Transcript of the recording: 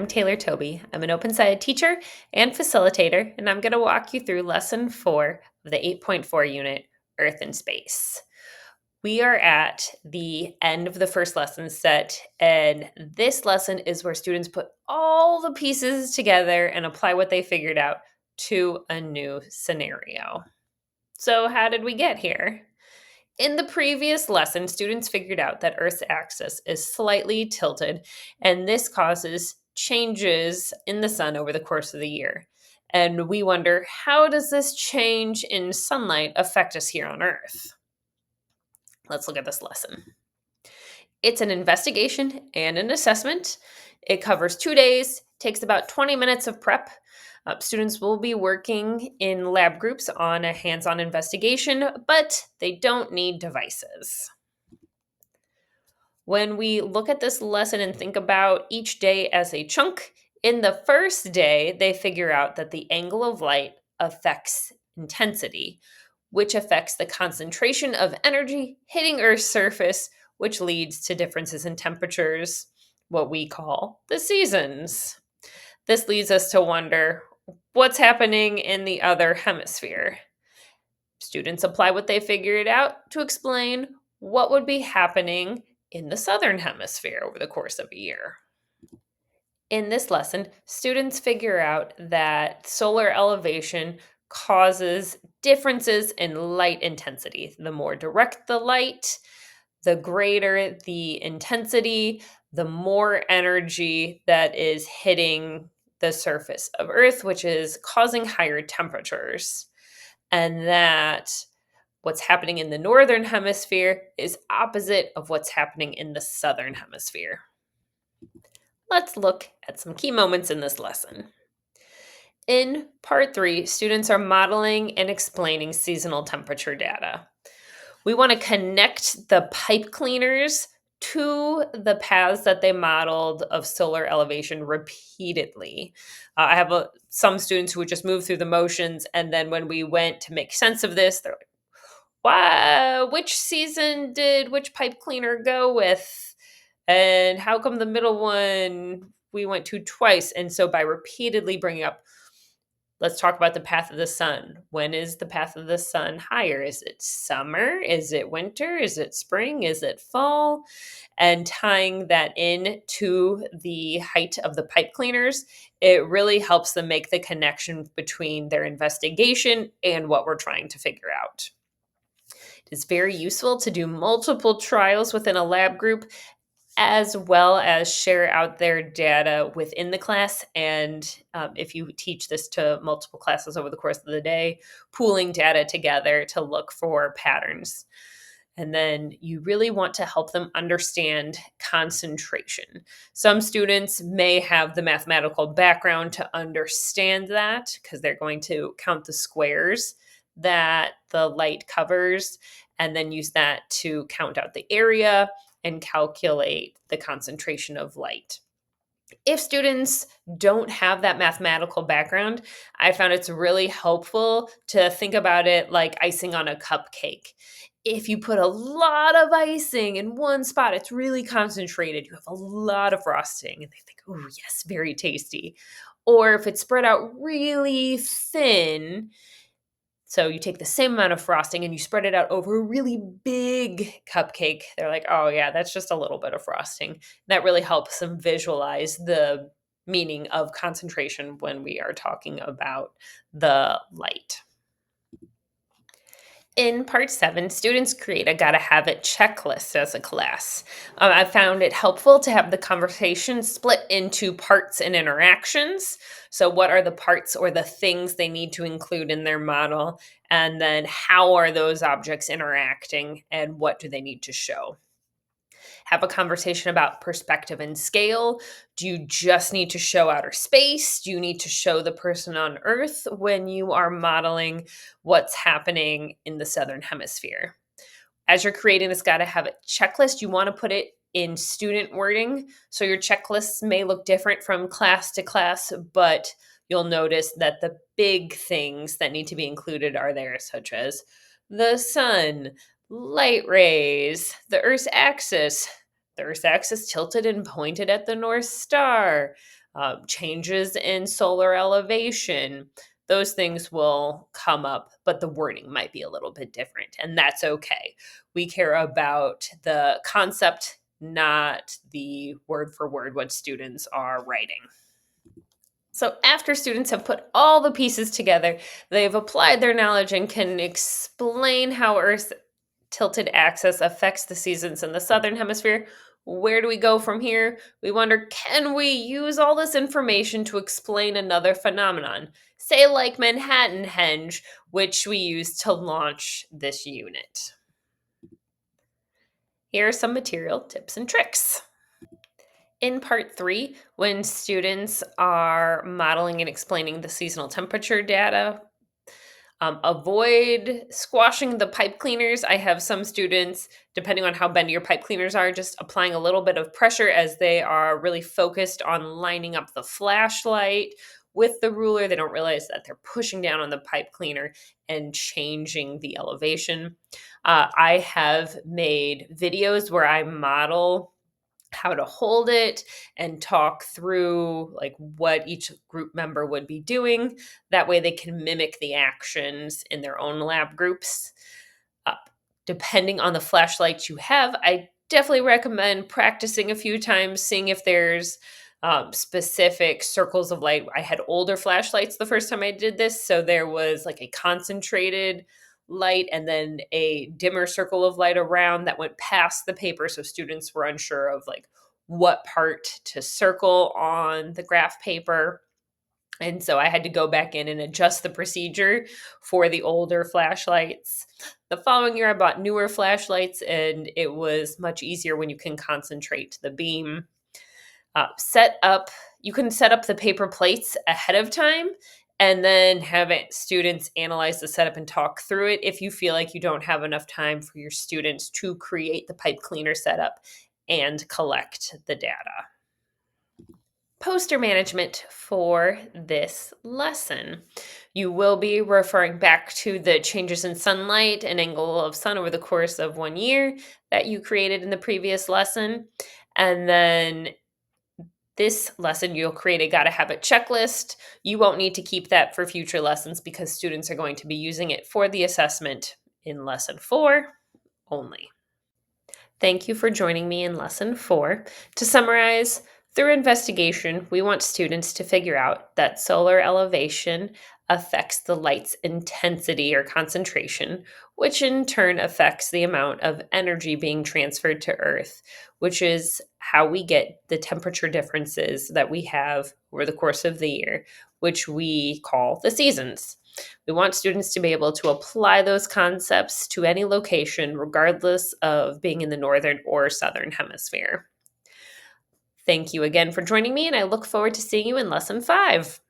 I'm Taylor Toby. I'm an OpenSciEd teacher and facilitator, and I'm going to walk you through lesson 4 of the 8.4 unit, Earth and Space. We are at the end of the first lesson set, and this lesson is where students put all the pieces together and apply what they figured out to a new scenario. So, how did we get here? In the previous lesson, students figured out that Earth's axis is slightly tilted, and this causes changes in the sun over the course of the year. And we wonder, how does this change in sunlight affect us here on Earth? Let's look at this lesson. It's an investigation and an assessment. It covers 2 days, takes about 20 minutes of prep. Students will be working in lab groups on a hands-on investigation, but they don't need devices. When we look at this lesson and think about each day as a chunk, in the first day, they figure out that the angle of light affects intensity, which affects the concentration of energy hitting Earth's surface, which leads to differences in temperatures, what we call the seasons. This leads us to wonder, what's happening in the other hemisphere? Students apply what they figured out to explain what would be happening in the southern hemisphere over the course of a year. In this lesson, students figure out that solar elevation causes differences in light intensity. The more direct the light, the greater the intensity, the more energy that is hitting the surface of Earth, which is causing higher temperatures. And that what's happening in the northern hemisphere is opposite of what's happening in the southern hemisphere. Let's look at some key moments in this lesson. In part 3, students are modeling and explaining seasonal temperature data. We want to connect the pipe cleaners to the paths that they modeled of solar elevation repeatedly. I have some students who would just move through the motions, and then when we went to make sense of this, they're like, wow, which season did which pipe cleaner go with? And how come the middle one we went to twice? And so by repeatedly bringing up, let's talk about the path of the sun. When is the path of the sun higher? Is it summer? Is it winter? Is it spring? Is it fall? And tying that in to the height of the pipe cleaners, it really helps them make the connection between their investigation and what we're trying to figure out. It's very useful to do multiple trials within a lab group, as well as share out their data within the class. And if you teach this to multiple classes over the course of the day, pooling data together to look for patterns. And then you really want to help them understand concentration. Some students may have the mathematical background to understand that because they're going to count the squares that the light covers and then use that to count out the area and calculate the concentration of light. If students don't have that mathematical background, I found it's really helpful to think about it like icing on a cupcake. If you put a lot of icing in one spot, it's really concentrated. You have a lot of frosting, and they think, oh, yes, very tasty. Or if it's spread out really thin, so you take the same amount of frosting and you spread it out over a really big cupcake. They're like, oh, yeah, that's just a little bit of frosting. That really helps them visualize the meaning of concentration when we are talking about the light. In part 7, students create a gotta have it checklist as a class. I found it helpful to have the conversation split into parts and interactions. So what are the parts or the things they need to include in their model? And then how are those objects interacting and what do they need to show? Have a conversation about perspective and scale. Do you just need to show outer space? Do you need to show the person on Earth when you are modeling what's happening in the southern hemisphere? As you're creating this gotta have it checklist, you want to put it in student wording. So your checklists may look different from class to class, but you'll notice that the big things that need to be included are there, such as the sun, light rays, the Earth's axis, the Earth's axis tilted and pointed at the North Star, changes in solar elevation. Those things will come up, but the wording might be a little bit different, and that's okay. We care about the concept, not the word for word what students are writing. So, after students have put all the pieces together, they've applied their knowledge and can explain how Earth's tilted axis affects the seasons in the southern hemisphere. Where do we go from here? We wonder, can we use all this information to explain another phenomenon? Say, like Manhattan Henge, which we use to launch this unit. Here are some material tips and tricks. In part 3, when students are modeling and explaining the seasonal temperature data, avoid squashing the pipe cleaners. I have some students, depending on how bendy your pipe cleaners are, just applying a little bit of pressure as they are really focused on lining up the flashlight with the ruler. They don't realize that they're pushing down on the pipe cleaner and changing the elevation. I have made videos where I model how to hold it and talk through like what each group member would be doing. That way they can mimic the actions in their own lab groups. Uh, Depending on the flashlights you have, I definitely recommend practicing a few times, seeing if there's specific circles of light. I had older flashlights the first time I did this, so there was like a concentrated light and then a dimmer circle of light around that went past the paper, so students were unsure of like what part to circle on the graph paper. And so I had to go back in and adjust the procedure for the older flashlights. The following year, I bought newer flashlights, and it was much easier when you can concentrate the beam. You can set up the paper plates ahead of time and then have students analyze the setup and talk through it if you feel like you don't have enough time for your students to create the pipe cleaner setup and collect the data. Poster management for this lesson. You will be referring back to the changes in sunlight and angle of sun over the course of 1 year that you created in the previous lesson. And then this lesson, you'll create a gotta have it checklist. You won't need to keep that for future lessons because students are going to be using it for the assessment in lesson 4 only. Thank you for joining me in lesson 4. To summarize, through investigation, we want students to figure out that solar elevation affects the light's intensity or concentration, which in turn affects the amount of energy being transferred to Earth, which is how we get the temperature differences that we have over the course of the year, which we call the seasons. We want students to be able to apply those concepts to any location, regardless of being in the northern or southern hemisphere. Thank you again for joining me, and I look forward to seeing you in lesson 5.